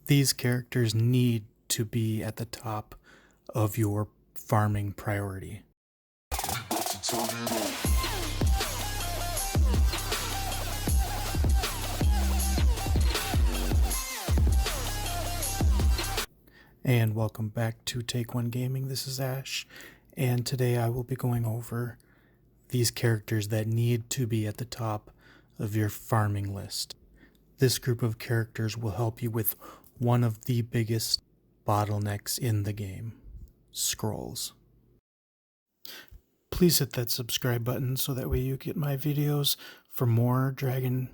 These characters need to be at the top of your farming priority. And welcome back to Take One Gaming. This is Ash, and today I will be going over these characters that need to be at the top of your farming list. This group of characters will help you with one of the biggest bottlenecks in the game: scrolls. Please hit that subscribe button so that way you get my videos for more Dragon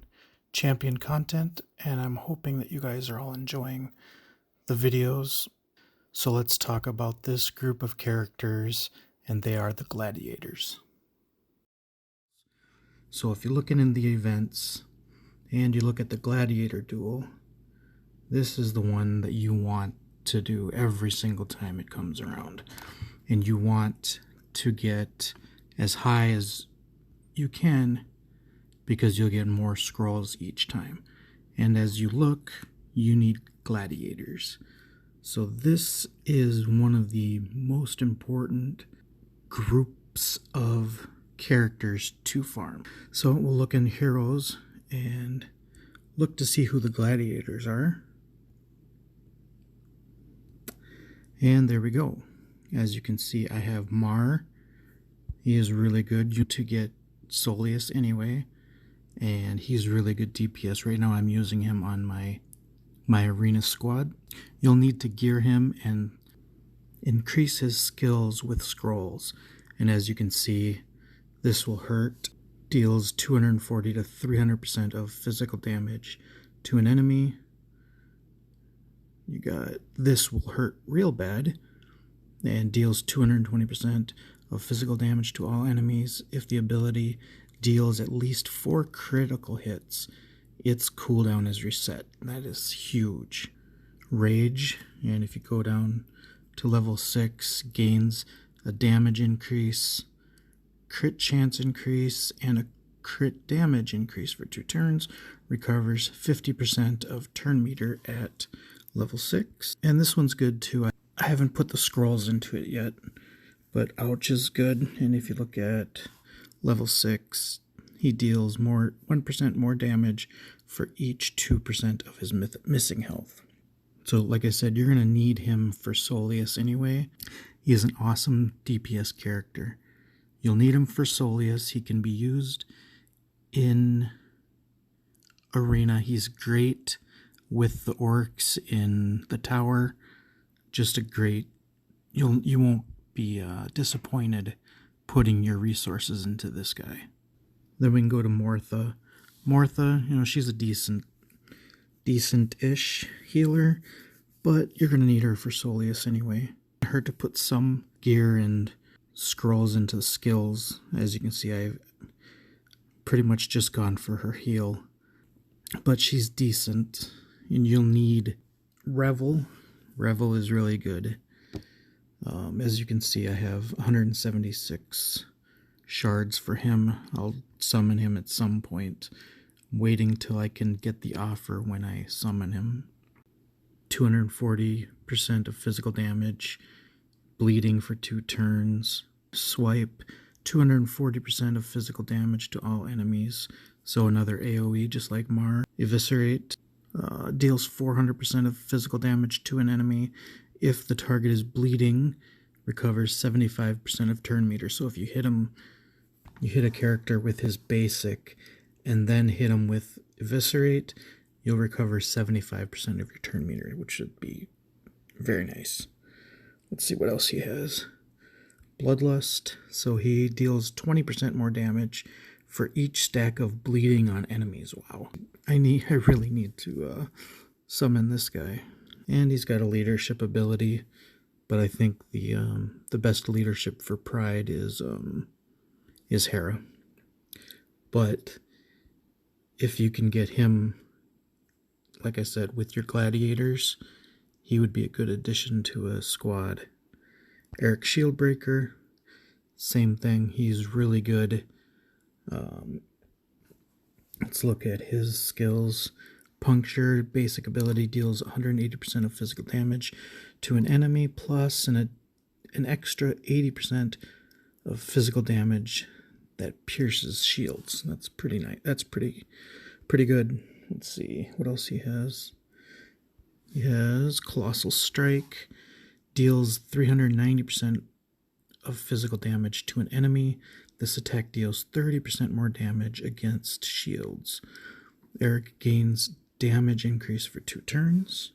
Champion content, and I'm hoping that you guys are all enjoying the videos. So let's talk about this group of characters, and they are the Gladiators. So if you're looking in the events and you look at the Gladiator duel, this is the one that you want to do every single time it comes around. And you want to get as high as you can because you'll get more scrolls each time. And as you look, you need Gladiators. So this is one of the most important groups of characters to farm. So we'll look in heroes and look to see who the Gladiators are. And there we go. As you can see, I have Mar. He is really good to get Soleus anyway, and he's really good DPS. Right now I'm using him on my arena squad. You'll need to gear him and increase his skills with scrolls. And as you can see, this will hurt. Deals 240 to 300% of physical damage to an enemy. You got this will hurt real bad and deals 220% of physical damage to all enemies if the ability deals at least 4 critical hits. Its cooldown is reset. That is huge. Rage, and if you go down to level 6, gains a damage increase, crit chance increase, and a crit damage increase for 2 turns. Recovers 50% of turn meter at level 6. And this one's good too. I haven't put the scrolls into it yet, but Ouch is good. And if you look at level 6, he deals 1% more damage for each 2% of his missing health. So like I said, you're going to need him for Soleus anyway. He is an awesome DPS character. You'll need him for Soleus. He can be used in arena. He's great with the orcs in the tower. Just a great... You won't be disappointed putting your resources into this guy. Then we can go to Mortha. Mortha, she's a decent-ish healer, but you're going to need her for Soleus anyway. Her to put some gear and scrolls into the skills. As you can see, I've pretty much just gone for her heal. But she's decent, and you'll need Revel. Revel is really good. As you can see, I have 176 shards for him. I'll summon him at some point. I'm waiting till I can get the offer when I summon him. 240% of physical damage, bleeding for 2 turns, swipe, 240% of physical damage to all enemies, so another AoE just like Mar. Eviscerate, deals 400% of physical damage to an enemy. If the target is bleeding, recovers 75% of turn meter. So if you hit him, you hit a character with his basic and then hit him with Eviscerate, you'll recover 75% of your turn meter, which should be very nice. Let's see what else he has. Bloodlust, so he deals 20% more damage for each stack of bleeding on enemies. Wow. I really need to summon this guy. And he's got a leadership ability, but I think the best leadership for Pride is Hera. But if you can get him, like I said, with your Gladiators, he would be a good addition to a squad. Eric Shieldbreaker, same thing. He's really good. Let's look at his skills. Puncture, basic ability, deals 180% of physical damage to an enemy, plus an extra 80% of physical damage that pierces shields. That's pretty nice. That's pretty good. Let's see what else he has. He has Colossal Strike, deals 390% of physical damage to an enemy. This attack deals 30% more damage against shields. Eric gains damage increase for 2 turns.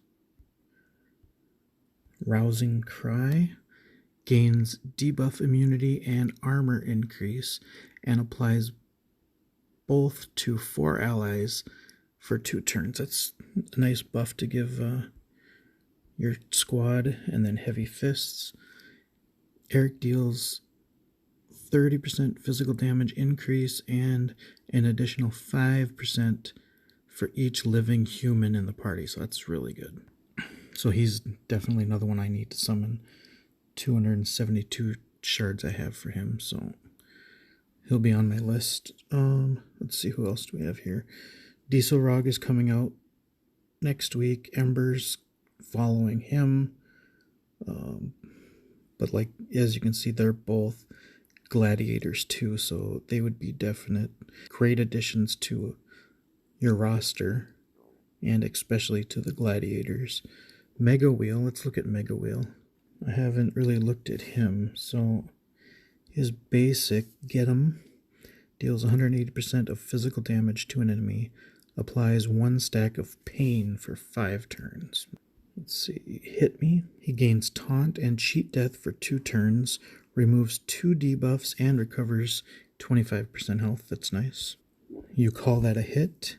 Rousing Cry gains debuff immunity and armor increase and applies both to 4 allies for 2 turns. That's a nice buff to give your squad. And then Heavy Fists. Eric deals 30% physical damage increase and an additional 5% for each living human in the party, so that's really good. So he's definitely another one I need to summon. 272 shards I have for him, so he'll be on my list. Let's see, who else do we have here? Diesel Rog is coming out next week. Ember's following him. But like, as you can see, they're both Gladiators too, so they would be definite great additions to your roster, and especially to the Gladiators. Mega Wheel, let's look at Mega Wheel. I haven't really looked at him, so his basic, Get 'em, deals 180% of physical damage to an enemy, applies 1 stack of pain for 5 turns. Let's see, Hit Me. He gains Taunt and Cheat Death for 2 turns, removes 2 debuffs, and recovers 25% health. That's nice. You Call That a Hit.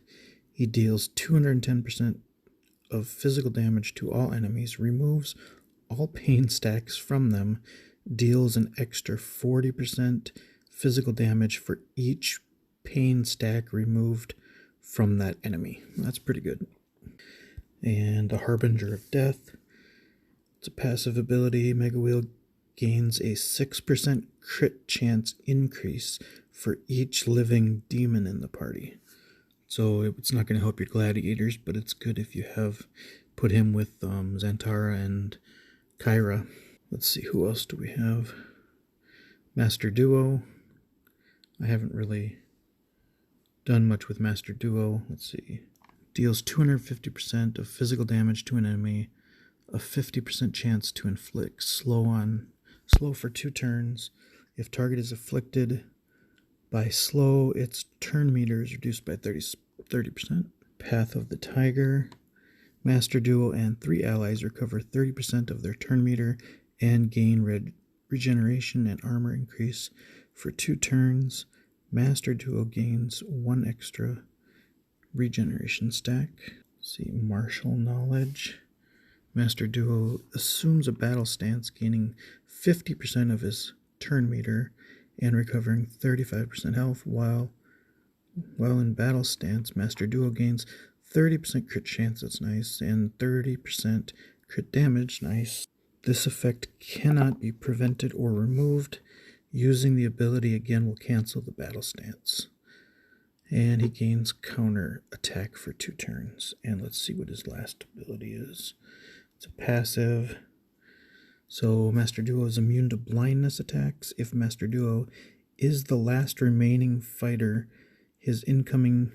He deals 210% of physical damage to all enemies, removes all pain stacks from them, deals an extra 40% physical damage for each pain stack removed from that enemy. That's pretty good. And the Harbinger of Death. It's a passive ability. Mega Wheel gains a 6% crit chance increase for each living demon in the party. So it's not going to help your Gladiators, but it's good if you have put him with Xantara and Kyra. Let's see, who else do we have? Master Duo. I haven't really done much with Master Duo. Let's see. Deals 250% of physical damage to an enemy, a 50% chance to inflict slow for 2 turns. If target is afflicted by slow, its turn meter is reduced by 30%. Path of the Tiger. Master Duo and 3 allies recover 30% of their turn meter and gain regeneration and armor increase for 2 turns. Master Duo gains 1 extra regeneration stack. Let's see, Martial Knowledge. Master Duo assumes a battle stance, gaining 50% of his turn meter and recovering 35% health. While in battle stance, Master Duo gains 30% crit chance, that's nice, and 30% crit damage, nice. This effect cannot be prevented or removed. Using the ability again will cancel the battle stance. And he gains counter attack for 2 turns. And let's see what his last ability is. It's a passive. So Master Duo is immune to blindness attacks. If Master Duo is the last remaining fighter, his incoming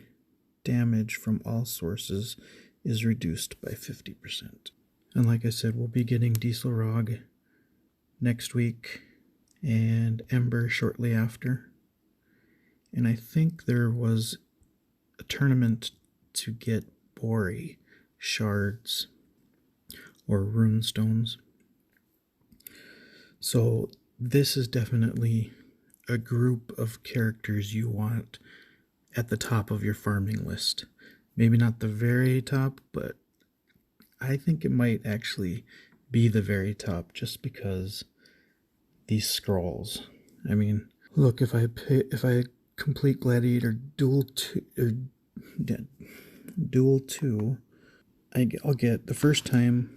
damage from all sources is reduced by 50%. And like I said, we'll be getting Diesel Rog next week and Ember shortly after. And I think there was a tournament to get Bori shards or rune stones. So this is definitely a group of characters you want at the top of your farming list. Maybe not the very top, but I think it might actually be the very top just because these scrolls. I mean, look, if I complete Gladiator Duel 2, I'll get the first time.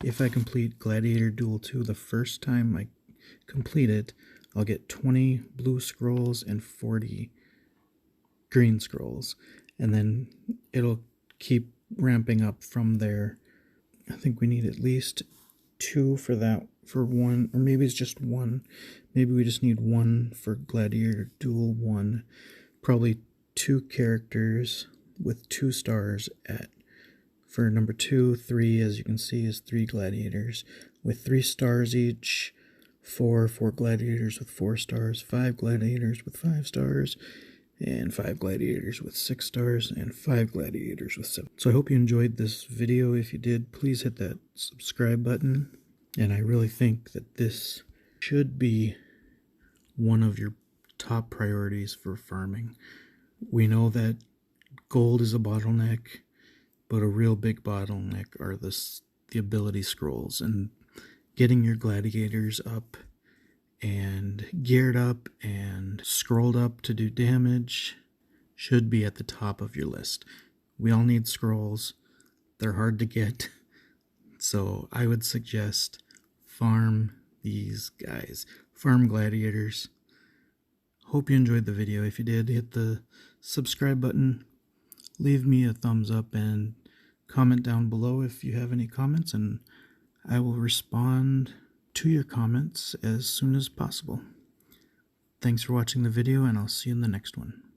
If I complete Gladiator Duel 2 the first time I complete it, I'll get 20 blue scrolls and 40 green scrolls, and then it'll keep ramping up from there. I think we need at least 2 for that, for one, or maybe it's just 1. Maybe we just need 1 for Gladiator Duel 1. Probably 2 characters with 2 stars at, for number 2, 3, as you can see, is 3 gladiators with 3 stars each, 4 gladiators with 4 stars, 5 gladiators with 5 stars, and 5 gladiators with 6 stars, and 5 gladiators with 7. So I hope you enjoyed this video. If you did, please hit that subscribe button. And I really think that this should be one of your top priorities for farming. We know that gold is a bottleneck, but a real big bottleneck are the ability scrolls, and getting your gladiators up and geared up and scrolled up to do damage should be at the top of your list. We all need scrolls. They're hard to get. So I would suggest farm these guys. Farm gladiators. Hope you enjoyed the video. If you did, hit the subscribe button. Leave me a thumbs up and comment down below if you have any comments, and I will respond to your comments as soon as possible. Thanks for watching the video, and I'll see you in the next one.